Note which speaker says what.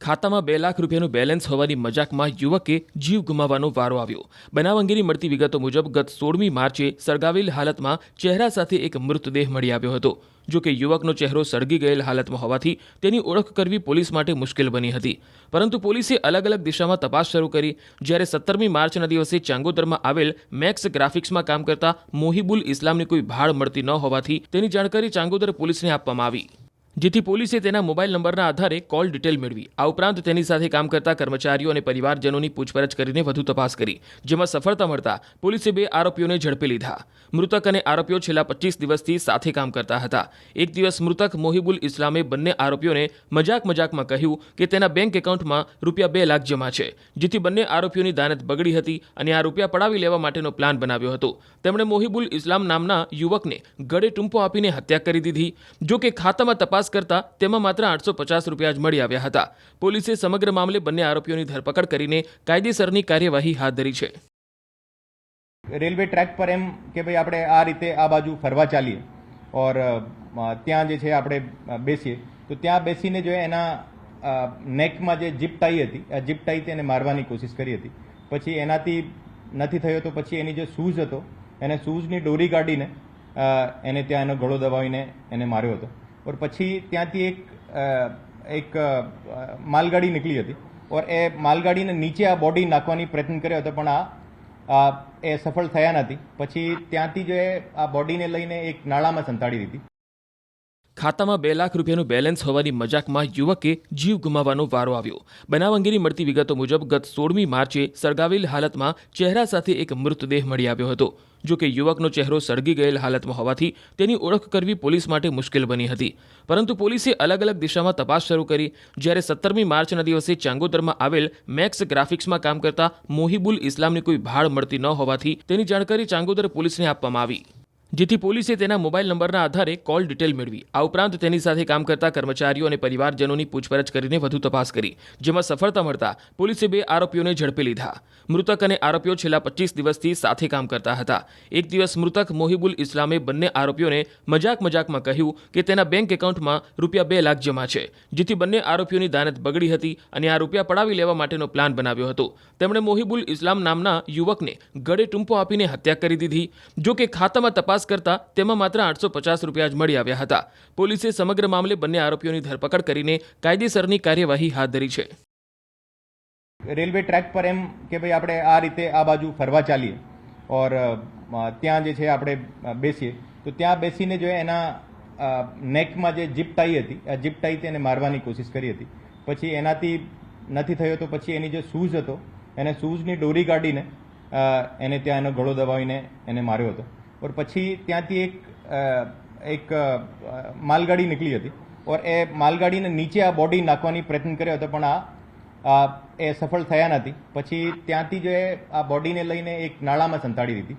Speaker 1: ખાતામાં 2 લાખ રૂપિયાનું બેલેન્સ હોવાની મજાકમાં યુવકે જીવ ગુમાવવાનો વારો આવ્યો। બનાવ અંગેની મળતી વિગતો મુજબ ગત 16મી માર્ચે સળગાવેલ હાલતમાં ચહેરા સાથે એક મૃતદેહ મળી આવ્યો હતો। જો કે યુવકનો ચહેરો સળગી ગયેલ હાલતમાં હોવાથી તેની ઓળખ કરવી પોલીસ માટે મુશ્કેલ બની હતી, પરંતુ પોલીસે અલગ અલગ દિશામાં તપાસ શરૂ કરી। જ્યારે 17મી માર્ચના દિવસે ચાંગોદરમાં આવેલ મેક્સ ગ્રાફિક્સમાં કામ કરતા મોહિબુલ ઇસ્લામની કોઈ ભાળ મળતી ન હોવાથી તેની જાણકારી ચાંગોદર પોલીસને આપવામાં આવી, જેથી પોલીસે તેના મોબાઈલ નંબરના આધારે કોલ ડિટેલ મેળવી। આ ઉપરાંત તેની સાથે કામ કરતા કર્મચારીઓ અને પરિવારજનોની પૂછપરછ કરીને વધુ તપાસ કરી, જેમાં સફળતા મળતા પોલીસે 2 આરોપીઓને ઝડપી લીધા। મૃતક અને આરોપીઓ છેલ્લા 25 દિવસથી સાથે કામ કરતા હતા। એક દિવસ મૃતક મોહિબુલ ઇસ્લામે બંને આરોપીઓને મજાકમાં કહ્યું કે તેના બેંક એકાઉન્ટમાં રૂપિયા 2 લાખ જમા છે, જેથી બંને આરોપીઓની દાનત બગડી હતી અને આ રૂપિયા પડાવી લેવા માટેનો પ્લાન બનાવ્યો હતો। તેમણે મોહિબુલ ઇસ્લામ નામના યુવકને ગળે ટૂંપો આપીને હત્યા કરી દીધી। જો કે ખાતામાં તપાસ કરતા તેમાં માત્ર 850 રૂપિયા જ મળી આવ્યા હતા। પોલીસે સમગ્ર મામલે બંને આરોપીઓની ધરપકડ કરીને કાયદેસરની કાર્યવાહી હાથ ધરી છે।
Speaker 2: રેલવે ટ્રેક પર એમ કે ભાઈ આપણે આ રીતે આ બાજુ ફરવા ચાલીએ ઓર ત્યાં જે છે આપણે બેસીએ તો ત્યાં બેસીને જો એના નેકમાં જે જીપ ટાઈ હતી આ જીપ ટાઈ તેને મારવાની કોશિશ કરી હતી। પછી એનાથી નથી થયો તો પછી એની જે શૂઝ હતો એને શૂઝની દોરી કાઢીને એને ત્યાં એનો ગળો દબાવીને એને માર્યો હતો। और પછી ત્યાંથી એક માલગાડી નીકળી હતી और એ માલગાડીને નીચે આ બોડી નાખવાની પ્રયત્ન કર્યો હતો, પણ એ સફળ થયા નથી। પછી ત્યાંથી જો આ બોડીને લઈને એક નાળામાં સંતાડી દીધી।
Speaker 1: ખાતામાં 2 લાખ રૂપિયાનું બેલેન્સ હોવાની મજાકમાં યુવકે જીવ ગુમાવવાનો વારો આવ્યો। બનાવ અંગેની મળતી વિગતો મુજબ ગત 16મી માર્ચે સળગાવેલ હાલતમાં ચહેરા સાથે એક મૃતદેહ મળી આવ્યો હતો। જો કે યુવકનો ચહેરો સળગી ગયેલ હાલતમાં હોવાથી તેની ઓળખ કરવી પોલીસ માટે મુશ્કેલ બની હતી, પરંતુ પોલીસે અલગ અલગ દિશામાં તપાસ શરૂ કરી। જ્યારે 17મી માર્ચના દિવસે ચાંગોદરમાં આવેલ મેક્સ ગ્રાફિક્સમાં કામ કરતા મોહિબુલ ઇસ્લામની કોઈ ભાળ મળતી ન હોવાથી તેની જાણકારી ચાંગોદર પોલીસને આપવામાં આવી, જેથી પોલીસે તેના મોબાઈલ નંબરના આધારે કોલ ડિટેલ મેળવી। આ ઉપરાંત તેની સાથે કામ કરતા કર્મચારીઓ અને પરિવારજનોની પૂછપરછ કરીને વધુ તપાસ કરી, જેમાં સફળતા મળતા પોલીસે 2 આરોપીઓને ઝડપી લીધા। મૃતક અને આરોપીઓ છેલ્લા 25 દિવસથી સાથે કામ કરતા હતા। એક દિવસ મૃતક મોહિબુલ ઇસ્લામે બંને આરોપીઓને મજાકમાં કહ્યું કે તેના બેંક એકાઉન્ટમાં રૂપિયા 2 લાખ જમા છે, જેથી બંને આરોપીઓની દાનત બગડી હતી અને આ રૂપિયા પડાવી લેવા માટેનો પ્લાન બનાવ્યો હતો। તેમણે મોહિબુલ ઇસ્લામ નામના યુવકને ગળે ટૂંપો આપીને હત્યા કરી દીધી। જો કે ખાતામાં તપાસ કરતા તેમાં માત્ર 850 રૂપિયા જ મળી આવ્યા હતા। પોલીસે સમગ્ર મામલે બંને આરોપીઓની ધરપકડ કરીને કાયદેસરની કાર્યવાહી હાથ ધરી છે।
Speaker 2: રેલવે ટ્રેક પર એમ કે ભાઈ આપણે આ રીતે આ બાજુ ફરવા ચાલીએ ઓર ત્યાં જે છે આપણે બેસીએ તો ત્યાં બેસીને જો એના નેકમાં જે જીપ ટાઈ હતી આ જીપ ટાઈ તેને મારવાની કોશિશ કરી હતી। પછી એનાથી નથી થયો તો પછી એની જે શૂઝ હતો એને શૂઝની દોરી કાઢીને એને ત્યાં એનો ગળો દબાવીને એને માર્યો હતો। और પછી ત્યાંથી એક માલગાડી નીકળી હતી और એ માલગાડીને નીચે આ બોડી નાખવાની પ્રયત્ન કર્યો હતો, પણ એ સફળ થયા નથી। પછી ત્યાંથી જો આ બોડીને લઈને એક નાળામાં સંતાડી દીધી।